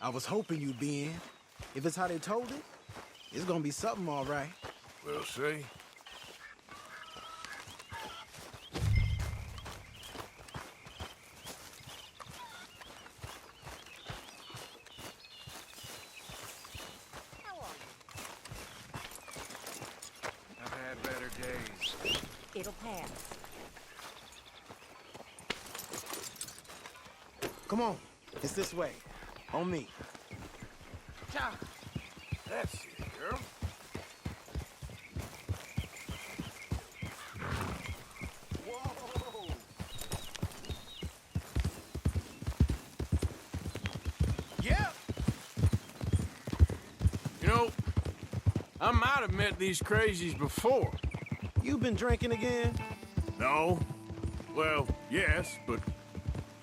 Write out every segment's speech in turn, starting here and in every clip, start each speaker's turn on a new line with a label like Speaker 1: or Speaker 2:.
Speaker 1: I was hoping you'd be in. If it's how they told it, it's gonna be something all right.
Speaker 2: We'll see.
Speaker 3: I've had better days.
Speaker 4: It'll pass.
Speaker 1: Come on, it's this way. On me.
Speaker 2: Ciao. That's it, girl. Whoa!
Speaker 3: Yeah! You know, I might have met these crazies before.
Speaker 1: You been drinking again?
Speaker 3: No. Well, yes, but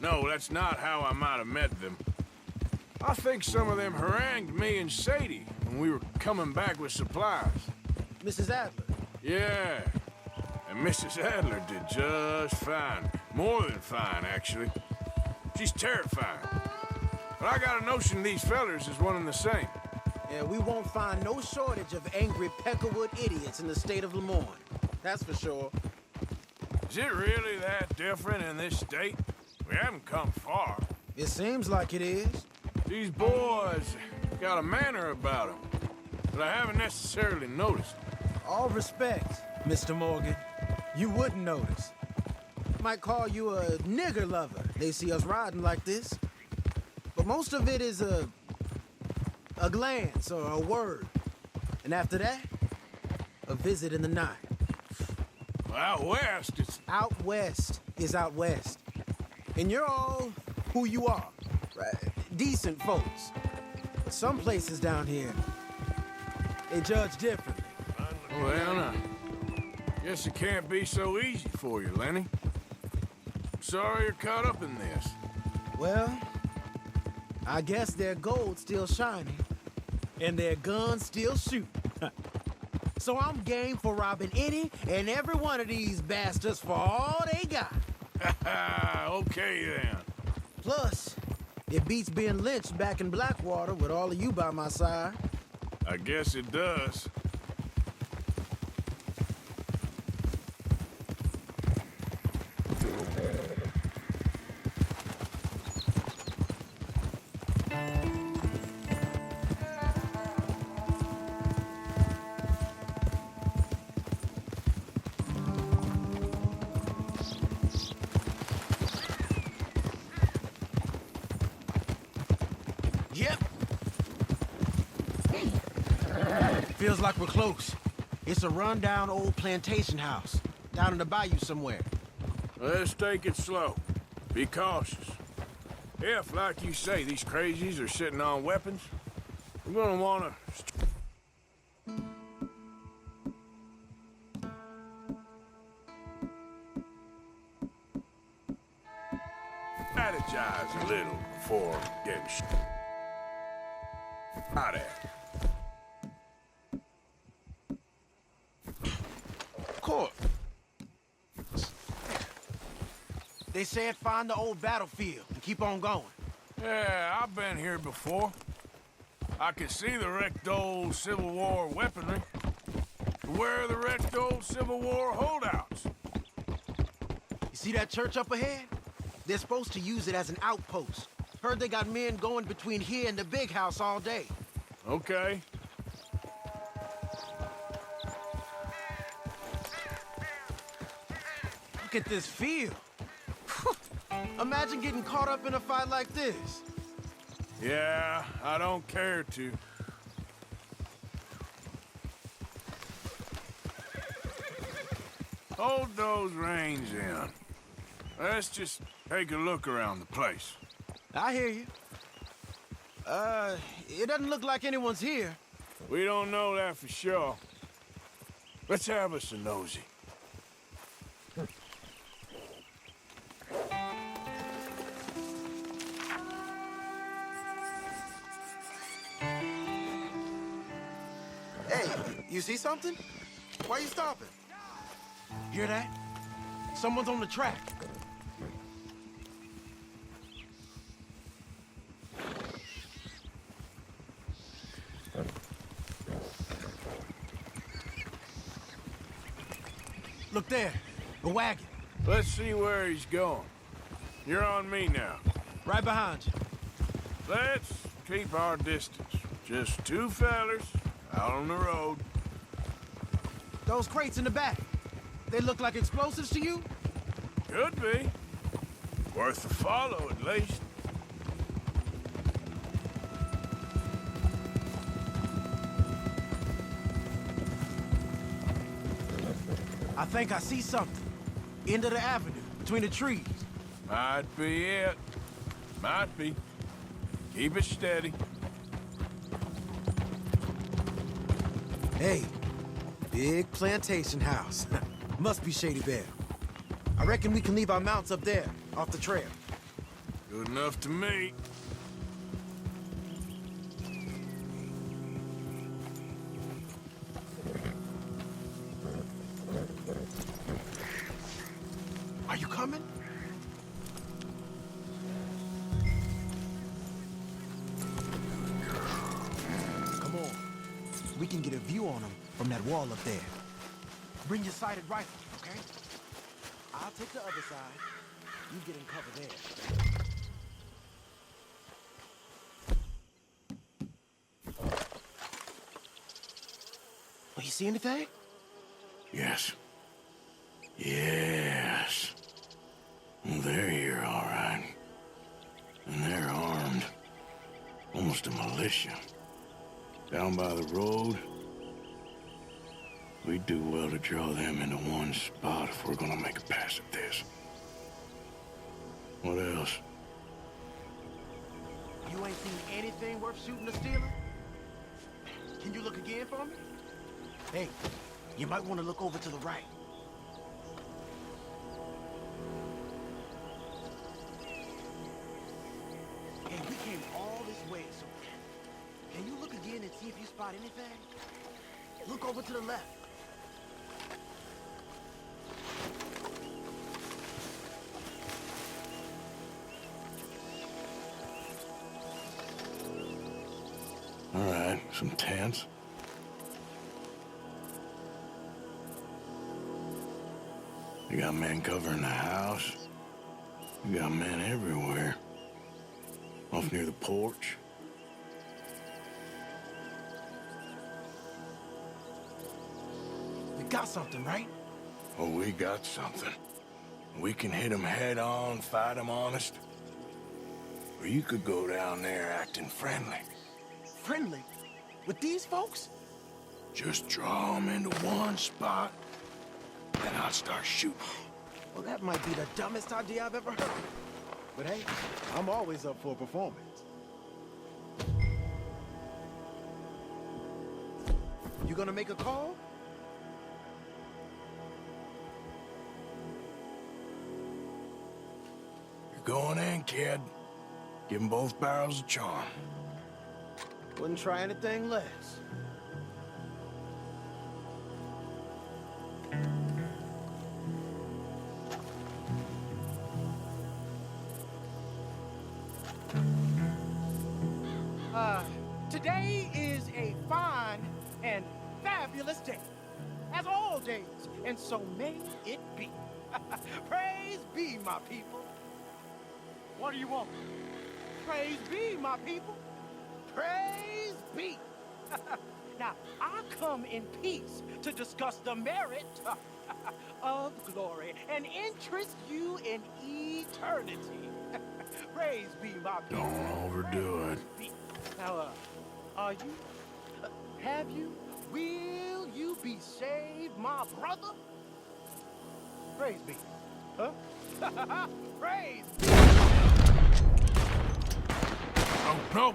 Speaker 3: no, that's not how I might have met them. I think some of them harangued me and Sadie when we were coming back with supplies.
Speaker 1: Mrs. Adler?
Speaker 3: Yeah, and Mrs. Adler did just fine. More than fine, actually. She's terrifying. But I got a notion these fellers is one and the same.
Speaker 1: Yeah, we won't find no shortage of angry Peckerwood idiots in the state of Lemoyne. That's for sure.
Speaker 3: Is it really that different in this state? We haven't come far.
Speaker 1: It seems like it is.
Speaker 3: These boys got a manner about them that I haven't necessarily noticed.
Speaker 1: All respect, Mr. Morgan. You wouldn't notice. Might call you a nigger lover. They see us riding like this. But most of it is a glance or a word. And after that, a visit in the night.
Speaker 3: Well, out west, it's...
Speaker 1: Out west is out west. And you're all who you are. Right? Decent folks. But some places down here, they judge differently.
Speaker 3: Well, now, guess it can't be so easy for you, Lenny. Sorry you're caught up in this.
Speaker 1: Well, I guess their gold's still shining, and their guns still shoot. So I'm game for robbing any and every one of these bastards for all they got.
Speaker 3: Okay, then.
Speaker 1: Plus, it beats being lynched back in Blackwater with all of you by my side.
Speaker 3: I guess it does.
Speaker 1: Yep. Feels like we're close. It's a rundown old plantation house, down in the bayou somewhere.
Speaker 3: Let's take it slow. Be cautious. If, like you say, these crazies are sitting on weapons, we're gonna wanna... strategize a little before getting shot at.
Speaker 1: Court. They said find the old battlefield and keep on going.
Speaker 3: Yeah, I've been here before. I can see the wrecked old Civil War weaponry. Where are the wrecked old Civil War holdouts?
Speaker 1: You see that church up ahead? They're supposed to use it as an outpost. Heard they got men going between here and the big house all day.
Speaker 3: Okay.
Speaker 1: Look at this field. Imagine getting caught up in a fight like this.
Speaker 3: Yeah, I don't care to. Hold those reins in. Let's just take a look around the place.
Speaker 1: I hear you. It doesn't look like anyone's here.
Speaker 3: We don't know that for sure. Let's have us a nosy.
Speaker 1: Hey, you see something? Why you stopping? Hear that? Someone's on the track. Look there, a wagon.
Speaker 3: Let's see where he's going. You're on me now.
Speaker 1: Right behind you.
Speaker 3: Let's keep our distance. Just two fellers out on the road.
Speaker 1: Those crates in the back, they look like explosives to you?
Speaker 3: Could be. Worth a follow, at least.
Speaker 1: I think I see something. End of the avenue, between the trees.
Speaker 3: Might be it. Might be. Keep it steady.
Speaker 1: Hey, big plantation house. Must be Shady Bear. I reckon we can leave our mounts up there, off the trail.
Speaker 3: Good enough to me.
Speaker 1: Are you coming? Come on. We can get a view on them from that wall up there. Bring your sighted rifle, okay? I'll take the other side. You get in cover there. Oh, you see anything?
Speaker 3: Yes. Yes. Well, they're here, all right. And they're armed. Almost a militia. Down by the road. We'd do well to draw them into one spot if we're gonna make a pass at this. What else?
Speaker 1: You ain't seen anything worth shooting or stealing? Can you look again for me? Hey, you might want to look over to the right. Hey, we came all this way, so can you look again and see if you spot anything? Look over to the left.
Speaker 3: All right, some tents. You got men covering the house. You got men everywhere. Off near the porch.
Speaker 1: We got something, right?
Speaker 3: Oh, we got something. We can hit them head on, fight them honest. Or you could go down there acting friendly.
Speaker 1: Friendly? With these folks?
Speaker 3: Just draw them into one spot, then I'll start shooting.
Speaker 1: Well, that might be the dumbest idea I've ever heard. But hey, I'm always up for a performance. You gonna make a call?
Speaker 3: You're going in, kid. Give them both barrels a charm.
Speaker 1: Wouldn't try anything less.
Speaker 4: Today is a fine and fabulous day, as all days, and so may it be. Praise be, my people. What do you want? Praise be, my people. Praise be. Now, I come in peace to discuss the merit of glory and interest you in eternity. Praise be, my people.
Speaker 3: Don't overdo it.
Speaker 4: Be. Now, are you? Have you? Will you be saved, my brother? Praise be. Huh? Praise be.
Speaker 3: Oh, no!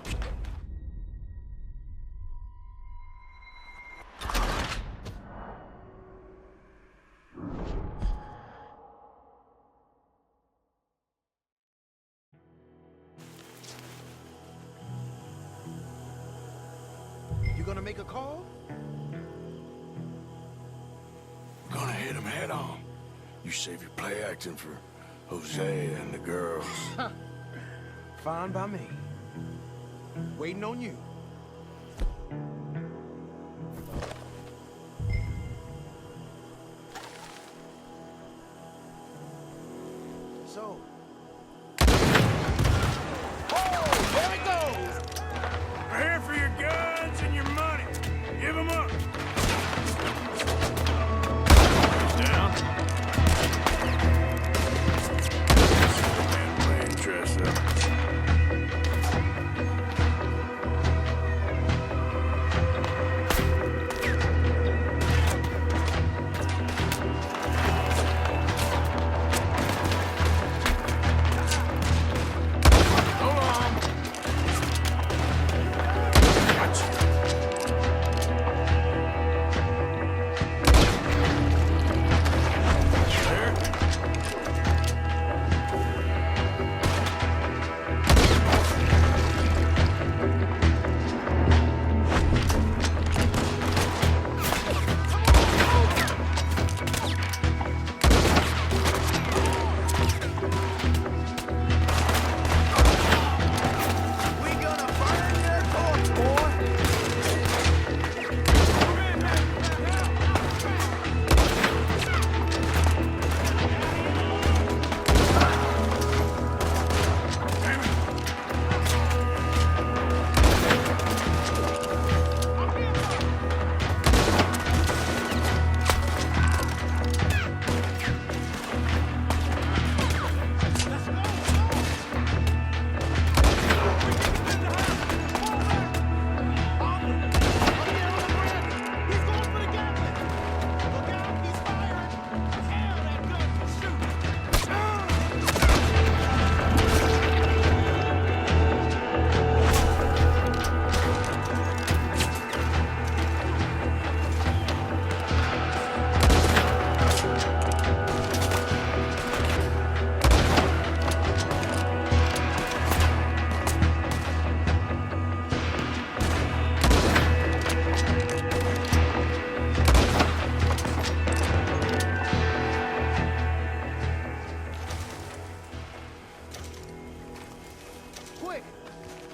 Speaker 1: You gonna make a call?
Speaker 3: We're gonna hit them head on. You save your play acting for Jose and the girls.
Speaker 1: Fine by me. Waiting on you.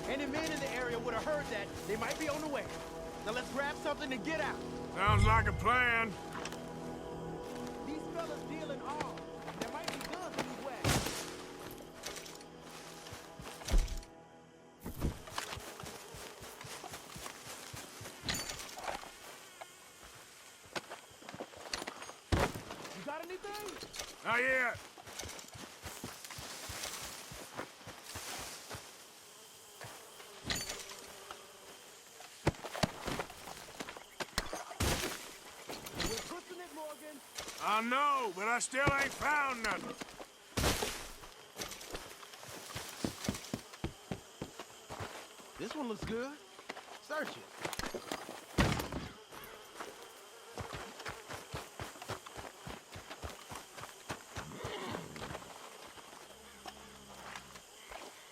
Speaker 4: Any men in the area would have heard that. They might be on the way. Now let's grab something and get out.
Speaker 3: Sounds like a plan.
Speaker 4: These fellas deal in arms. There might be guns in these wagons. You got anything?
Speaker 3: Not yet. I know, but I still ain't found nothing.
Speaker 1: This one looks good. Search it.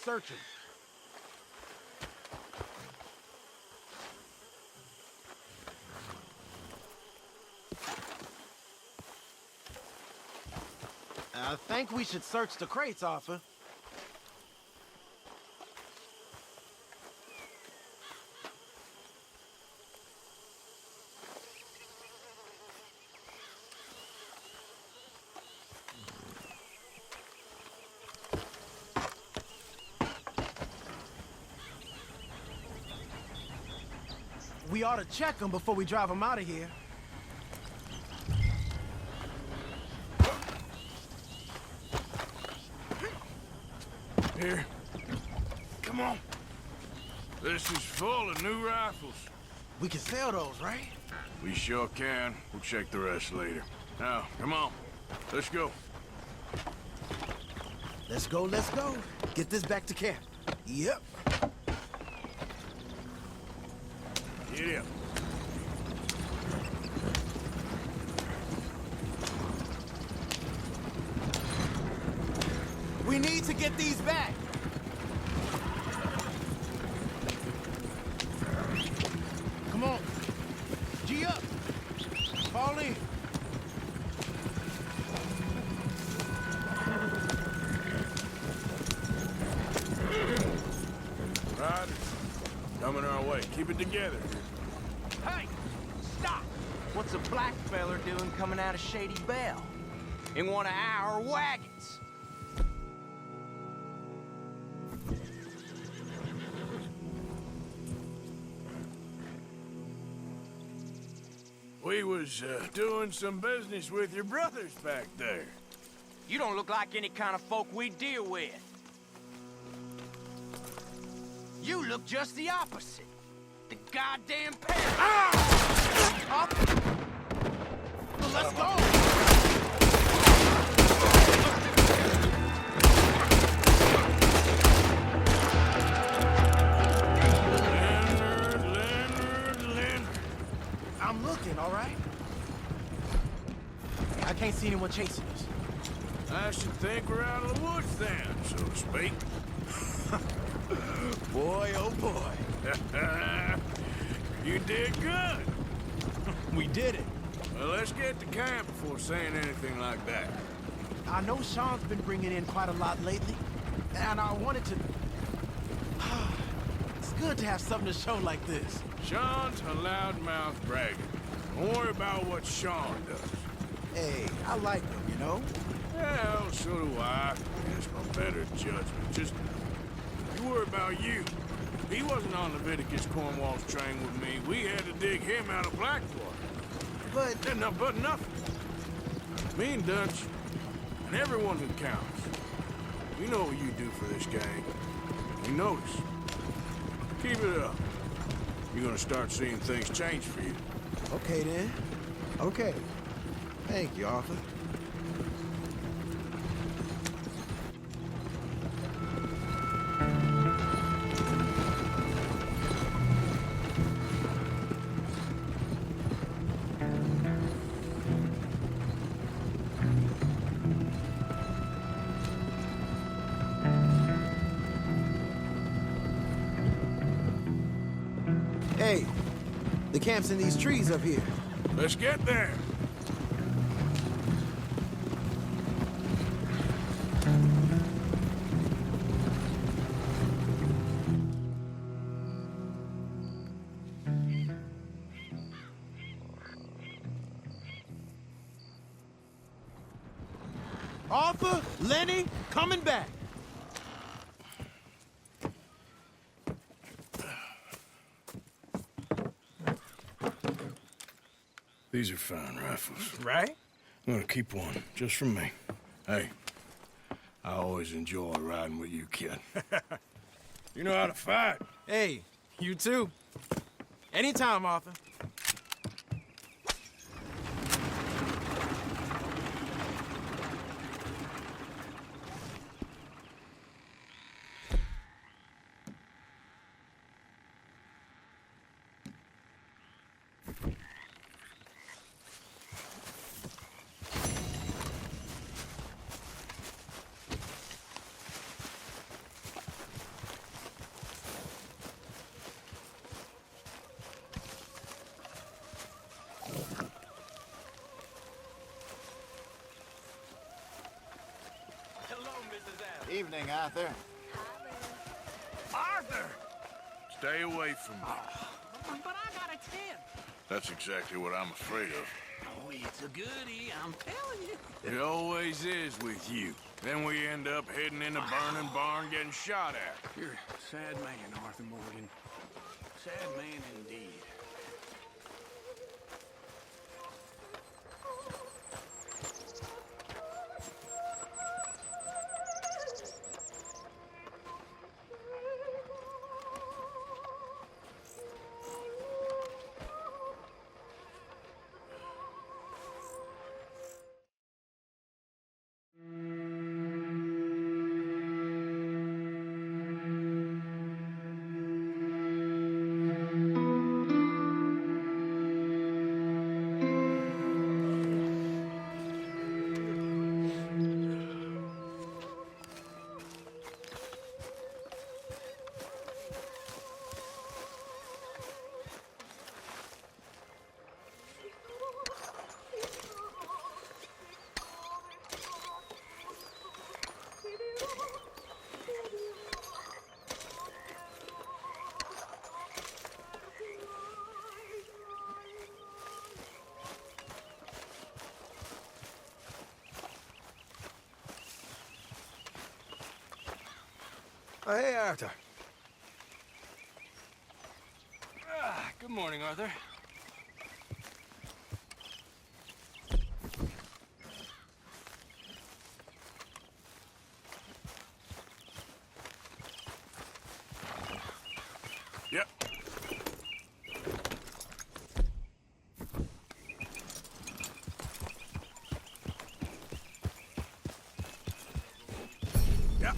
Speaker 1: Search it. I think we should search the crates, Arthur. We ought to check them before we drive them out of here.
Speaker 3: Here. Come on. This is full of new rifles.
Speaker 1: We can sell those, right?
Speaker 3: We sure can. We'll check the rest later. Now, come on. Let's go.
Speaker 1: Let's go, let's go. Get this back to camp. Yep.
Speaker 3: Get up.
Speaker 1: We need to get these back. Come on. G up. Fall in.
Speaker 3: Right. Coming our way. Keep it together.
Speaker 4: Hey! Stop!
Speaker 5: What's a black feller doing coming out of Shady Belle? In one of our wagons?
Speaker 3: We was doing some business with your brothers back there.
Speaker 5: You don't look like any kind of folk we deal with. You look just the opposite. The goddamn pair.
Speaker 1: Up. Well, let's go.
Speaker 3: Leonard.
Speaker 1: I'm looking, all right? I can't see anyone chasing us.
Speaker 3: I should think we're out of the woods then, so to speak.
Speaker 1: Boy, oh boy.
Speaker 3: You did good.
Speaker 1: We did it.
Speaker 3: Well, let's get to camp before saying anything like that.
Speaker 1: I know Sean's been bringing in quite a lot lately, and I wanted to... It's good to have something to show like this.
Speaker 3: Sean's a loudmouth bragger. Don't worry about what Sean does.
Speaker 1: Hey, I like him, you know?
Speaker 3: Well, so do I. Guess my better judgment. Just, you worry about you. He wasn't on Leviticus Cornwall's train with me. We had to dig him out of Blackwater.
Speaker 1: But...
Speaker 3: But nothing. Me and Dutch, and everyone who counts. We know what you do for this gang. We notice. Keep it up. You're gonna start seeing things change for you.
Speaker 1: Okay, then. Okay. Thank you, Arthur. Hey, the camp's in these trees up here.
Speaker 3: Let's get there.
Speaker 1: Arthur, Lenny, coming back.
Speaker 3: These are fine rifles.
Speaker 1: Right?
Speaker 3: I'm gonna keep one, just for me. Hey, I always enjoy riding with you, kid. You know how to fight.
Speaker 1: Hey, you too. Anytime, Arthur.
Speaker 6: Evening, Arthur.
Speaker 3: Arthur! Stay away from me.
Speaker 7: But I got a tent.
Speaker 3: That's exactly what I'm afraid of.
Speaker 7: Oh, it's a goodie, I'm telling you.
Speaker 3: It always is with you. Then we end up heading in a burning barn getting shot at.
Speaker 7: You're a sad man, Arthur Morgan. Sad man indeed.
Speaker 3: Oh, hey, Arthur.
Speaker 7: Good morning, Arthur.
Speaker 3: Yep. Yep.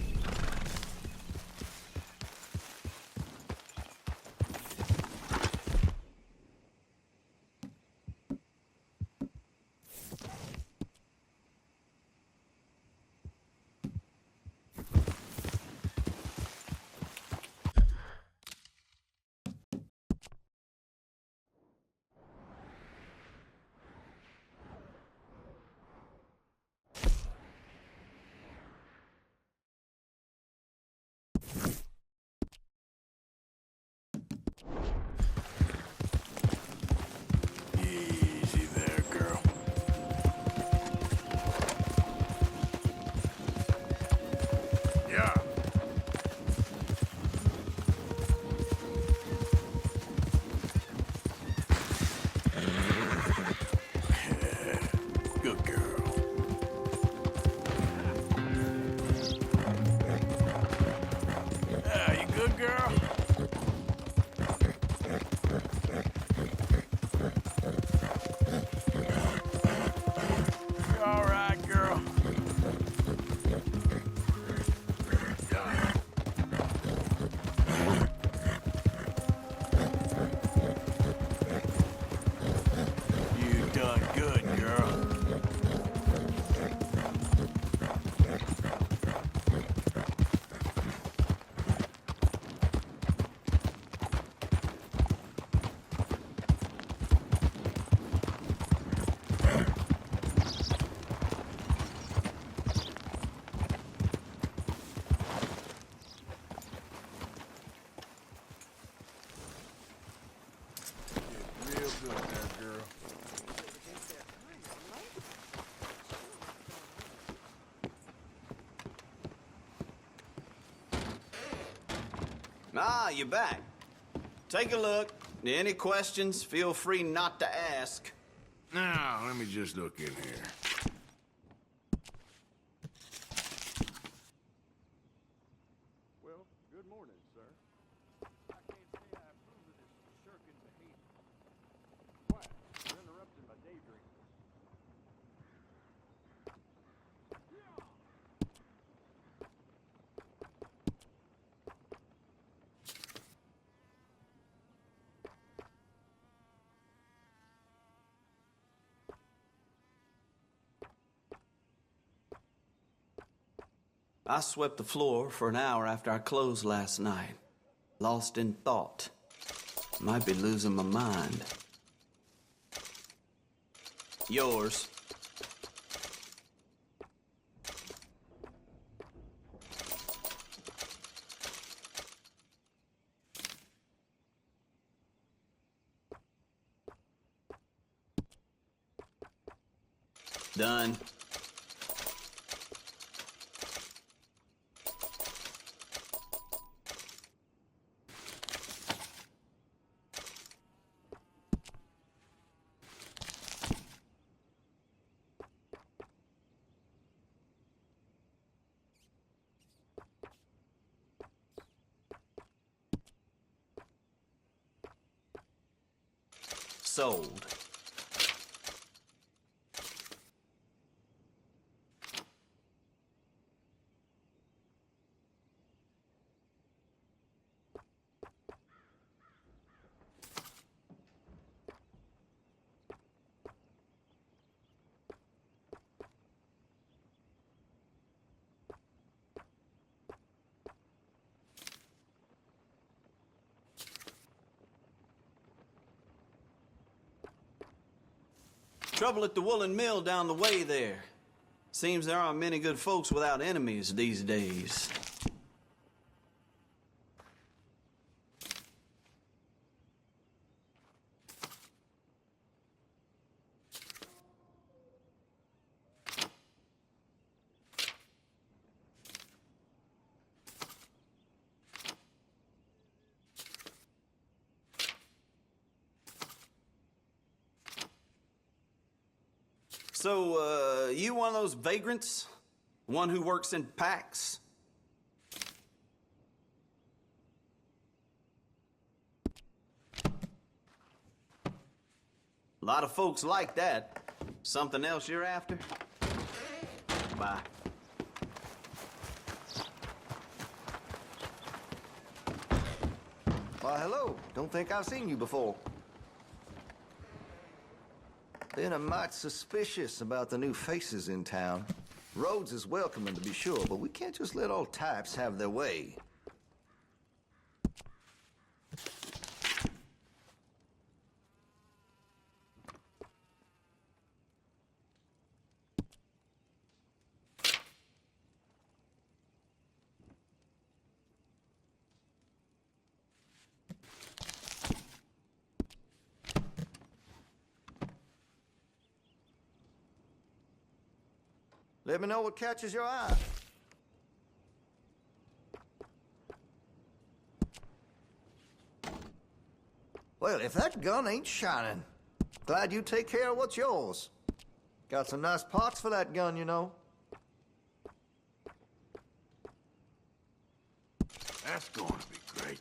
Speaker 6: Ah, you're back. Take a look. Any questions, feel free not to ask.
Speaker 3: Now, let me just look in here.
Speaker 7: Well, good morning, sir. I can't say I approve of this shirking behavior. Quiet. You're interrupting my daydream.
Speaker 6: I swept the floor for an hour after I closed last night. Lost in thought. Might be losing my mind. Yours. Done. Sold. Trouble at the woolen mill down the way there. Seems there aren't many good folks without enemies these days. So, you one of those vagrants? One who works in packs? A lot of folks like that. Something else you're after? Bye.
Speaker 8: Why, hello. Don't think I've seen you before. Been a mite suspicious about the new faces in town. Rhodes is welcoming, to be sure, but we can't just let old types have their way. Let me know what catches your eye. Well, if that gun ain't shining, glad you take care of what's yours. Got some nice parts for that gun, you know.
Speaker 3: That's going to be great.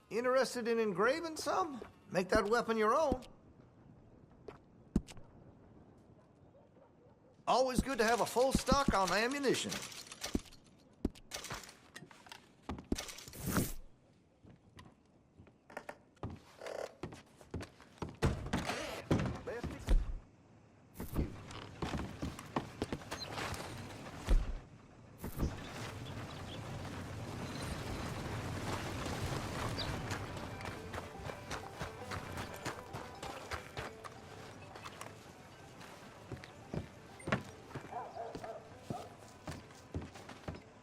Speaker 8: Interested in engraving some? Make that weapon your own. Always good to have a full stock on ammunition.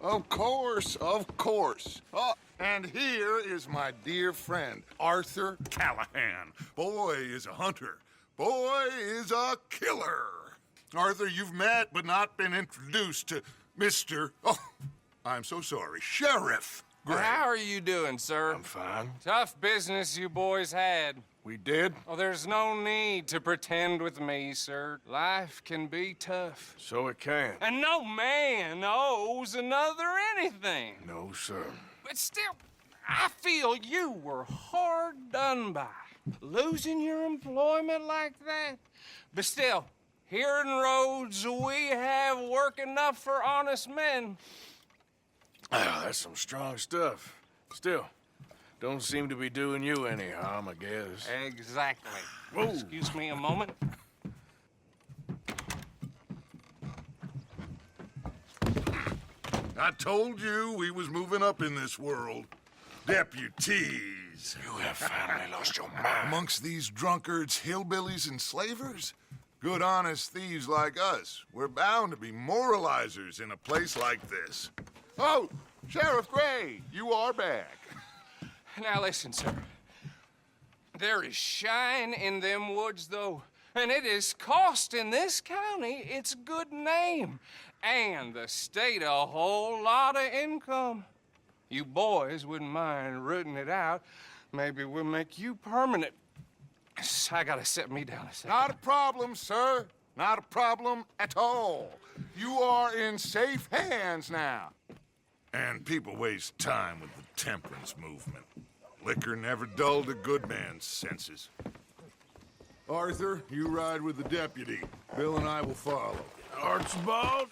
Speaker 9: Of course, of course. Oh, and here is my dear friend, Arthur Callahan. Boy is a hunter. Boy is a killer. Arthur, you've met but not been introduced to Mr. Oh, I'm so sorry, Sheriff Gray.
Speaker 10: How are you doing, sir?
Speaker 3: I'm fine.
Speaker 10: Tough business you boys had.
Speaker 3: We did?
Speaker 10: Oh, there's no need to pretend with me, sir. Life can be tough.
Speaker 3: So it can.
Speaker 10: And no man owes another anything.
Speaker 3: No, sir.
Speaker 10: But still, I feel you were hard done by. Losing your employment like that. But still, here in Rhodes, we have work enough for honest men.
Speaker 3: Ah, that's some strong stuff. Still, don't seem to be doing you any harm, I guess.
Speaker 10: Exactly.
Speaker 3: Whoa.
Speaker 10: Excuse me a moment.
Speaker 9: I told you we was moving up in this world. Deputies.
Speaker 3: You have finally lost your mind.
Speaker 9: Amongst these drunkards, hillbillies, and slavers? Good honest thieves like us. We're bound to be moralizers in a place like this. Oh, Sheriff Gray, you are back.
Speaker 10: Now listen, sir. There is shine in them woods, though, and it is costing this county its good name and the state a whole lot of income. You boys wouldn't mind rooting it out. Maybe we'll make you permanent. I gotta set me down a second.
Speaker 9: Not a problem, sir. Not a problem at all. You are in safe hands now. And people waste time with the temperance movement. Liquor never dulled a good man's senses. Arthur, you ride with the deputy. Bill and I will follow.
Speaker 3: Archibald?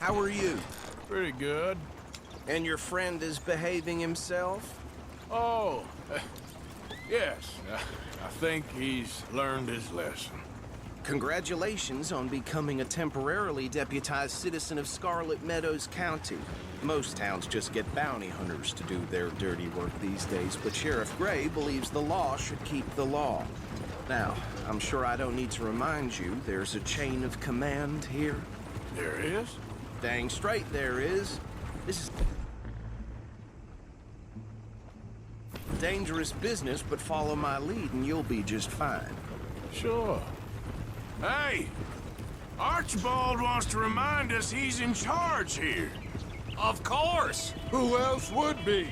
Speaker 1: How are you?
Speaker 3: Pretty good.
Speaker 1: And your friend is behaving himself?
Speaker 3: Oh, yes. I think he's learned his lesson.
Speaker 1: Congratulations on becoming a temporarily deputized citizen of Scarlet Meadows County. Most towns just get bounty hunters to do their dirty work these days, but Sheriff Gray believes the law should keep the law. Now, I'm sure I don't need to remind you, there's a chain of command here.
Speaker 3: There is?
Speaker 1: Dang straight there is. This is dangerous business, but follow my lead and you'll be just fine.
Speaker 3: Sure. Hey! Archibald wants to remind us he's in charge here.
Speaker 10: Of course.
Speaker 9: Who else would be?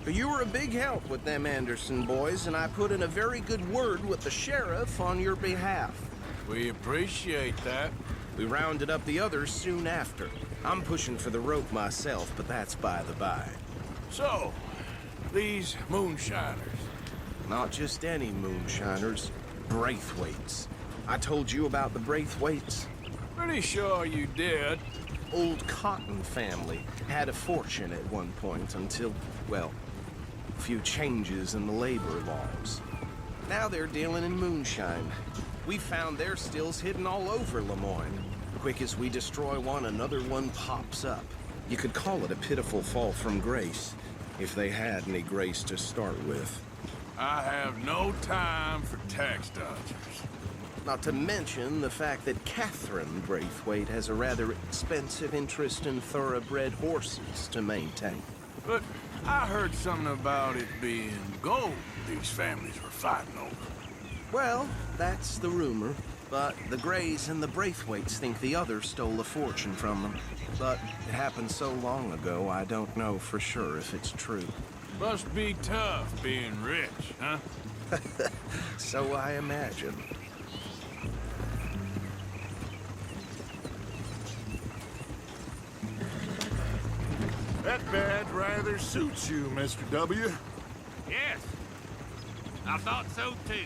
Speaker 1: You were a big help with them Anderson boys, and I put in a very good word with the sheriff on your behalf.
Speaker 3: We appreciate that.
Speaker 1: We rounded up the others soon after. I'm pushing for the rope myself, but that's by the by.
Speaker 3: So, these moonshiners.
Speaker 1: Not just any moonshiners, Braithwaites. I told you about the Braithwaites.
Speaker 3: Pretty sure you did.
Speaker 1: Old Cotton family had a fortune at one point until, well, a few changes in the labor laws. Now they're dealing in moonshine. We found their stills hidden all over Lemoyne. Quick as we destroy one, another one pops up. You could call it a pitiful fall from grace, if they had any grace to start with.
Speaker 3: I have no time for tax dodgers.
Speaker 1: Not to mention the fact that Catherine Braithwaite has a rather expensive interest in thoroughbred horses to maintain.
Speaker 3: But I heard something about it being gold these families were fighting over.
Speaker 1: Well, that's the rumor. But the Grays and the Braithwaites think the others stole a fortune from them. But it happened so long ago, I don't know for sure if it's true.
Speaker 3: Must be tough being rich, huh?
Speaker 1: So I imagine.
Speaker 9: That badge rather suits you, Mr. W.
Speaker 2: Yes. I thought so, too.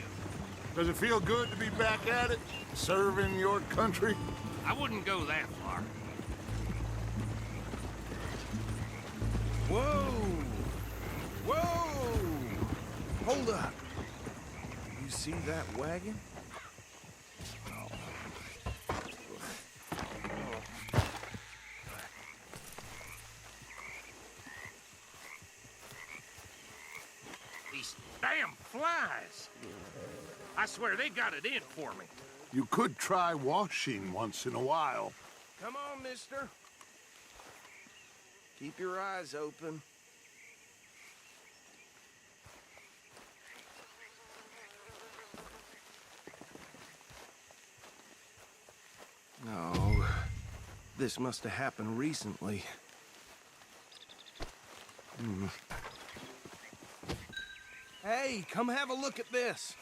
Speaker 9: Does it feel good to be back at it, serving your country?
Speaker 2: I wouldn't go that far.
Speaker 1: Whoa! Whoa! Hold up. You see that wagon?
Speaker 2: These damn flies. I swear they got it in for me.
Speaker 9: You could try washing once in a while.
Speaker 1: Come on, mister.
Speaker 11: Keep your eyes open. No, this must have happened recently. Hey, come have a look at this.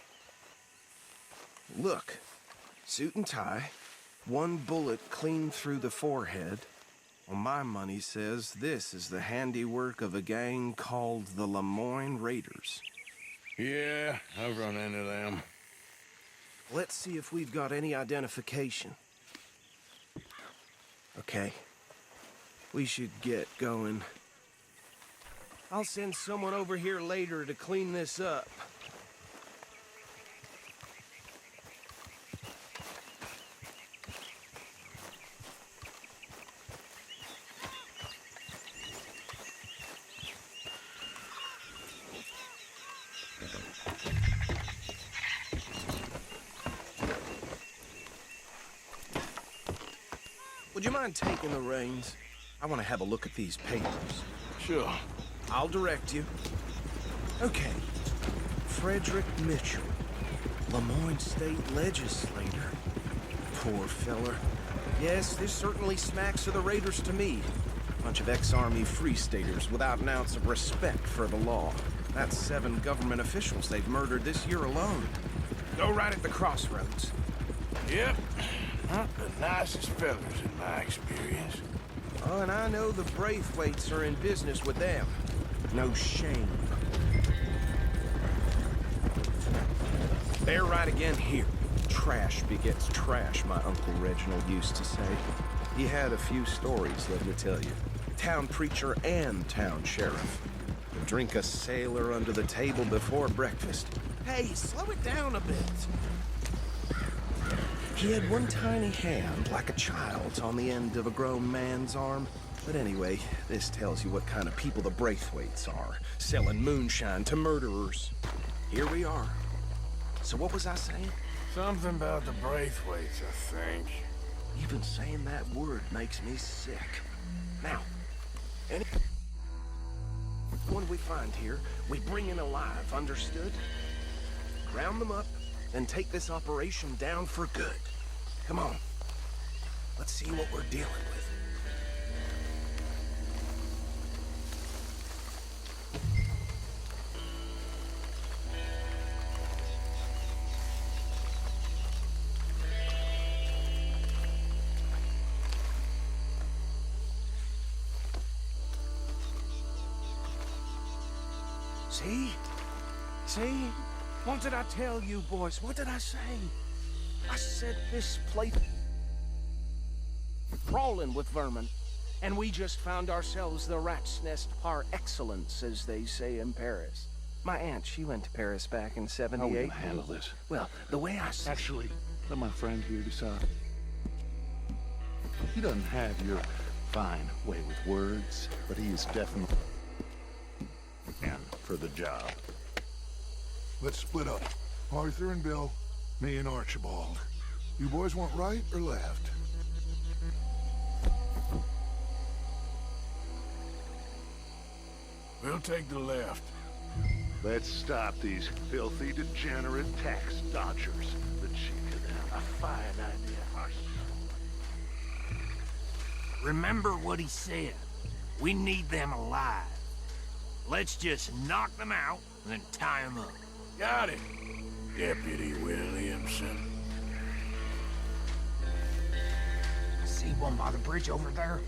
Speaker 11: Look, suit and tie, one bullet clean through the forehead. Well, my money says this is the handiwork of a gang called the Lemoyne Raiders.
Speaker 3: Yeah, I've run into them.
Speaker 11: Let's see if we've got any identification. Okay. We should get going. I'll send someone over here later to clean this up. Would you mind taking the reins? I want to have a look at these papers.
Speaker 3: Sure.
Speaker 11: I'll direct you. Okay. Frederick Mitchell, Lemoyne State Legislator. Poor feller. Yes, this certainly smacks of the Raiders to me. Bunch of ex-Army Free Staters without an ounce of respect for the law. That's 7 government officials they've murdered this year alone. Go right at the crossroads.
Speaker 3: Yep. Not the nicest fellas in my experience.
Speaker 11: Oh, and I know the Braithwaites are in business with them. No shame. They're right again here. Trash begets trash, my Uncle Reginald used to say. He had a few stories, let me tell you. Town preacher and town sheriff. Would drink a sailor under the table before breakfast. Hey, slow it down a bit. He had one tiny hand, like a child's, on the end of a grown man's arm. But anyway, this tells you what kind of people the Braithwaites are, selling moonshine to murderers. Here we are. So what was I saying?
Speaker 3: Something about the Braithwaites, I think.
Speaker 11: Even saying that word makes me sick. Now, anyone we find here, we bring in alive, understood? Round them up, and take this operation down for good. Come on. Let's see what we're dealing with. See? See? What did I tell you, boys? What did I say? I said this place crawling with vermin, and we just found ourselves the rat's nest par excellence, as they say in Paris. My aunt, she went to Paris back in '78.
Speaker 7: How are we gonna handle this?
Speaker 11: Well, the way I see
Speaker 7: Actually, let my friend here decide. He doesn't have your fine way with words, but he is definitely man for the job.
Speaker 9: Let's split up. Arthur and Bill, me and Archibald. You boys want right or left?
Speaker 3: We'll take the left.
Speaker 7: Let's stop these filthy, degenerate tax dodgers. The cheek of them. A fine idea.
Speaker 2: Remember what he said. We need them alive. Let's just knock them out, then tie them up.
Speaker 3: Got it, Deputy Williamson.
Speaker 2: I see one by the bridge over there.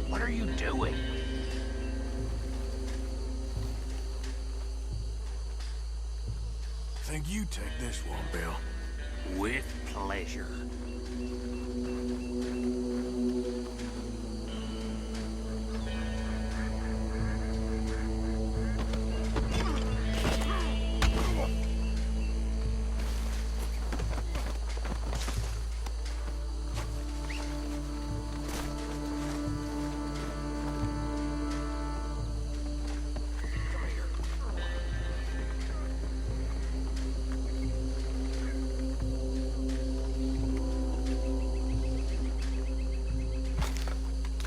Speaker 2: What are you doing?
Speaker 3: you take this one, Bill?
Speaker 2: With pleasure.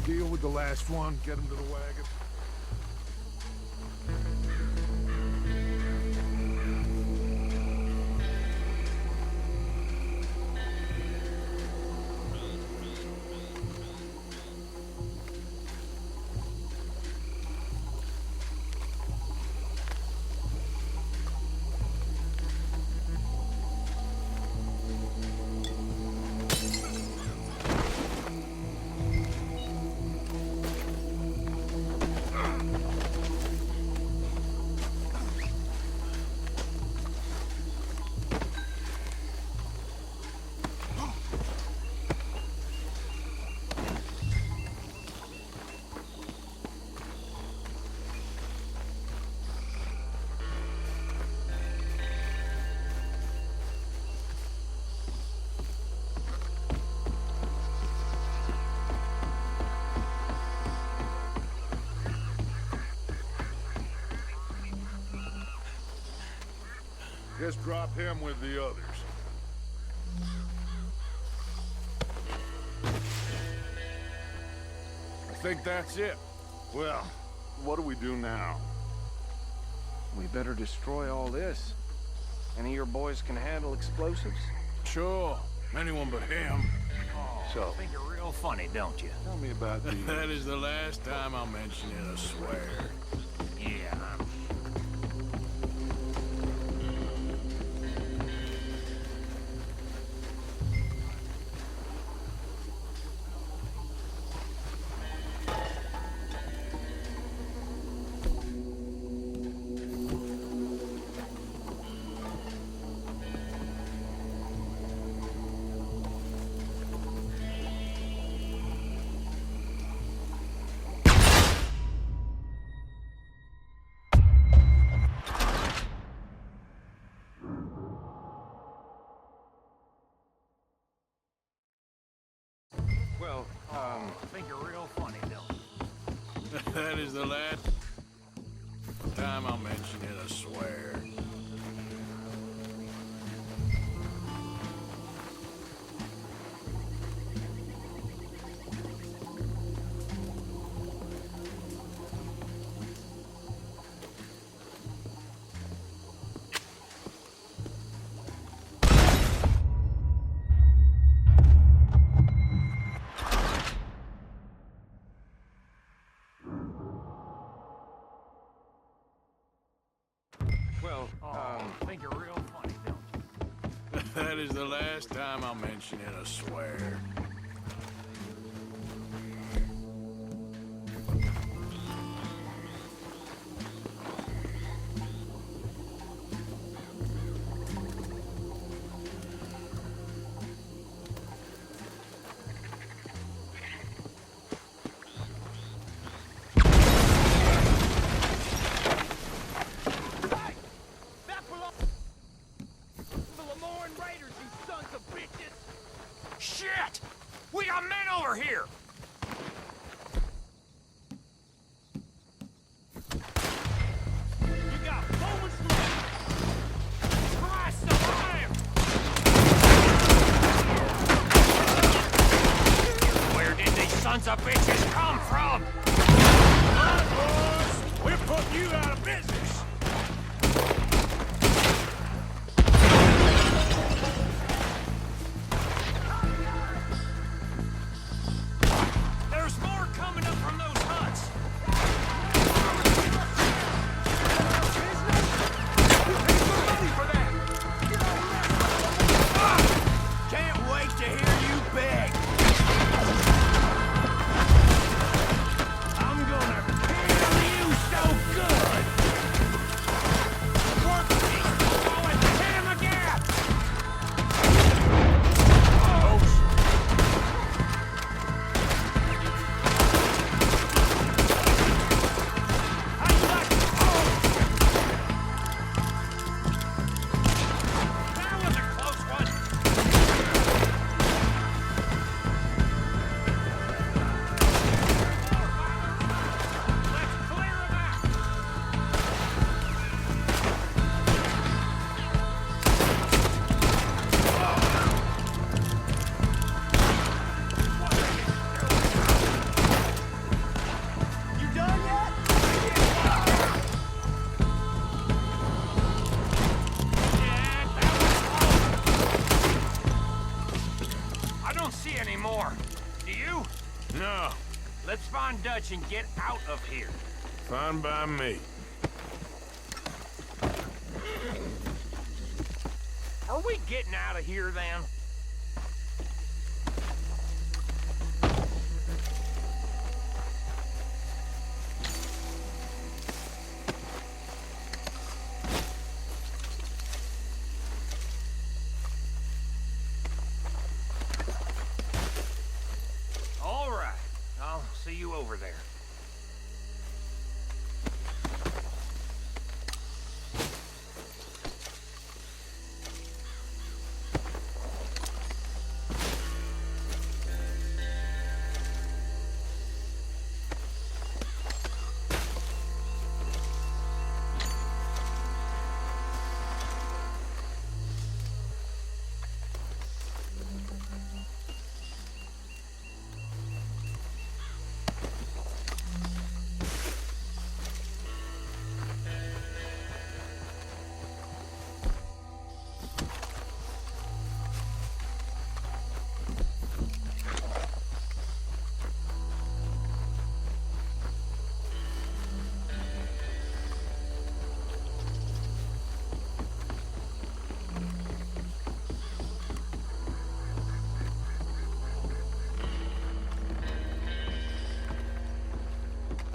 Speaker 9: Deal with the last one, get him to the wagon. Just drop him with the others.
Speaker 3: I think that's it.
Speaker 9: Well, what do we do now?
Speaker 11: We better destroy all this. Any of your boys can handle explosives?
Speaker 3: Sure. Anyone but him.
Speaker 9: So,
Speaker 2: Think you're real funny, don't you?
Speaker 9: tell me about these.
Speaker 3: That is the last time I'll mention it, I swear.
Speaker 2: Yeah.
Speaker 11: Well,
Speaker 2: Think you're real funny, don't you?
Speaker 3: That is the last time I'll mention it, I swear.
Speaker 11: well,
Speaker 2: Think you're real funny, don't you?
Speaker 3: That is the last time I'll mention it, I swear.
Speaker 4: That belongs the Lemoyne Raiders, you sons of bitches!
Speaker 2: Shit! We got men over here!
Speaker 4: You got moments left!
Speaker 2: Christ alive! Where did these sons of bitches come from?
Speaker 3: Boys, we're putting you out of business.
Speaker 2: There's more coming up from those huts!
Speaker 3: Can't wait to hear you beg.
Speaker 2: I'm gonna kill you so good! Dutch and get out of here.
Speaker 3: Fine by me.
Speaker 2: Are we getting out of here, then? All right. I'll see you over there.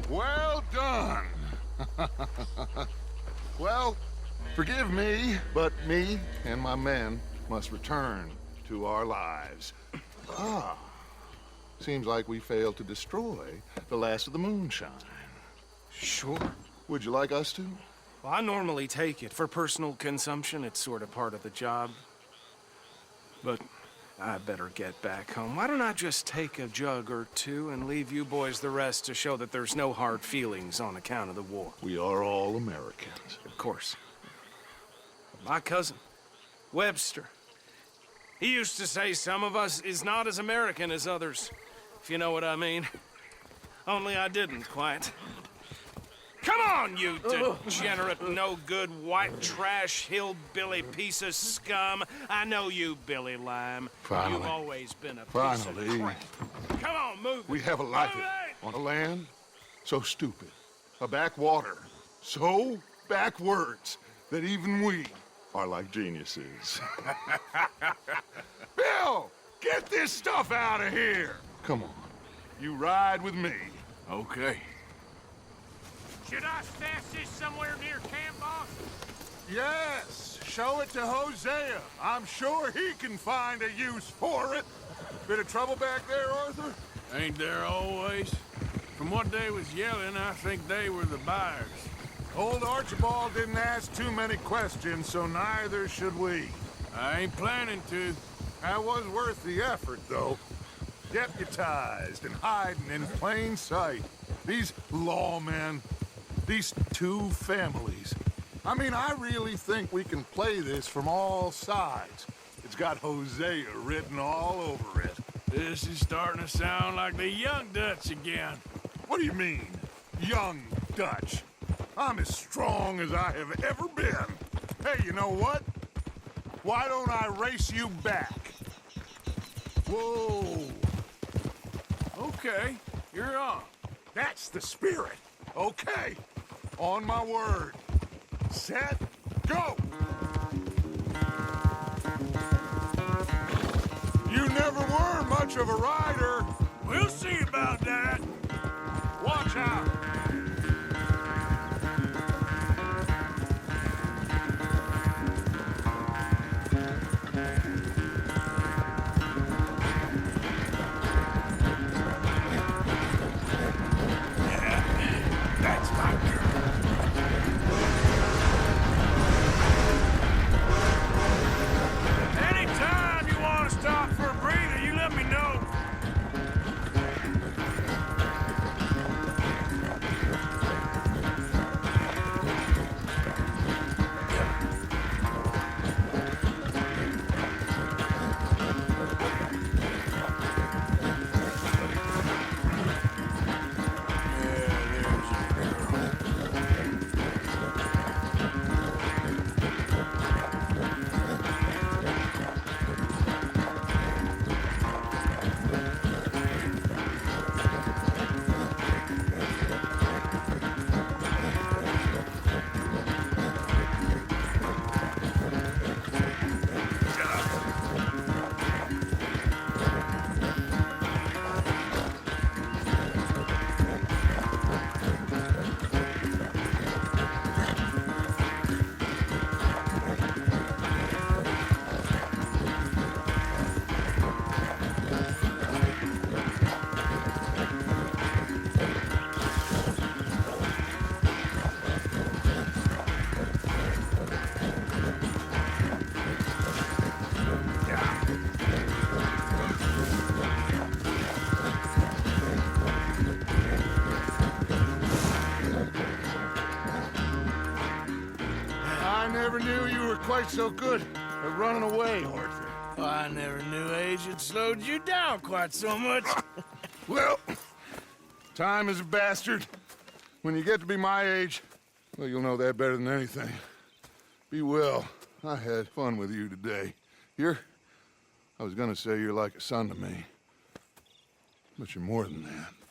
Speaker 9: Well done. Well, forgive me, but me and my men must return to our lives. Ah, seems like we failed to destroy the last of the moonshine.
Speaker 11: Sure.
Speaker 9: Would you like us to?
Speaker 11: Well, I normally take it. For personal consumption, it's sort of part of the job. But I better get back home. Why don't I just take a jug or two and leave you boys the rest to show that there's no hard feelings on account of the war?
Speaker 9: We are all Americans.
Speaker 11: Of course. My cousin, Webster, he used to say some of us is not as American as others, if you know what I mean. Only I didn't quite. Come on, you degenerate, no-good, white trash, hillbilly piece of scum. I know you, Billy Lime.
Speaker 9: Finally.
Speaker 11: You've always been a piece of crap. Come on, move
Speaker 9: We
Speaker 11: it.
Speaker 9: have a life
Speaker 11: Move it.
Speaker 9: on a land so stupid, a backwater so backwards that even we are like geniuses. Bill, get this stuff out of here. Come on, you ride with me.
Speaker 3: Okay.
Speaker 2: Should I stash this somewhere near camp, boss?
Speaker 9: Yes, show it to Hosea. I'm sure he can find a use for it. Bit of trouble back there, Arthur?
Speaker 3: Ain't there always? From what they was yelling, I think they were the buyers.
Speaker 9: Old Archibald didn't ask too many questions, so neither should we.
Speaker 3: I ain't planning to.
Speaker 9: That was worth the effort, though. Deputized and hiding in plain sight. These lawmen, these two families. I mean, I really think we can play this from all sides. It's got Hosea written all over it.
Speaker 3: This is starting to sound like the young Dutch again.
Speaker 9: What do you mean, young Dutch? I'm as strong as I have ever been. Hey, you know what? Why don't I race you back? Whoa.
Speaker 3: Okay, you're on.
Speaker 9: That's the spirit. Okay. On my word. Set, go! You never were much of a rider.
Speaker 3: We'll see about that.
Speaker 9: Watch out!
Speaker 3: That's my girl. Anytime you want to stop for a breather, you let me know.
Speaker 9: quite so good at running away, Arthur.
Speaker 3: Oh, I never knew age had slowed you down quite so much.
Speaker 9: Well, time is a bastard. When you get to be my age, well, you'll know that better than anything. Be well. I had fun with you today. I was gonna say you're like a son to me, but you're more than that.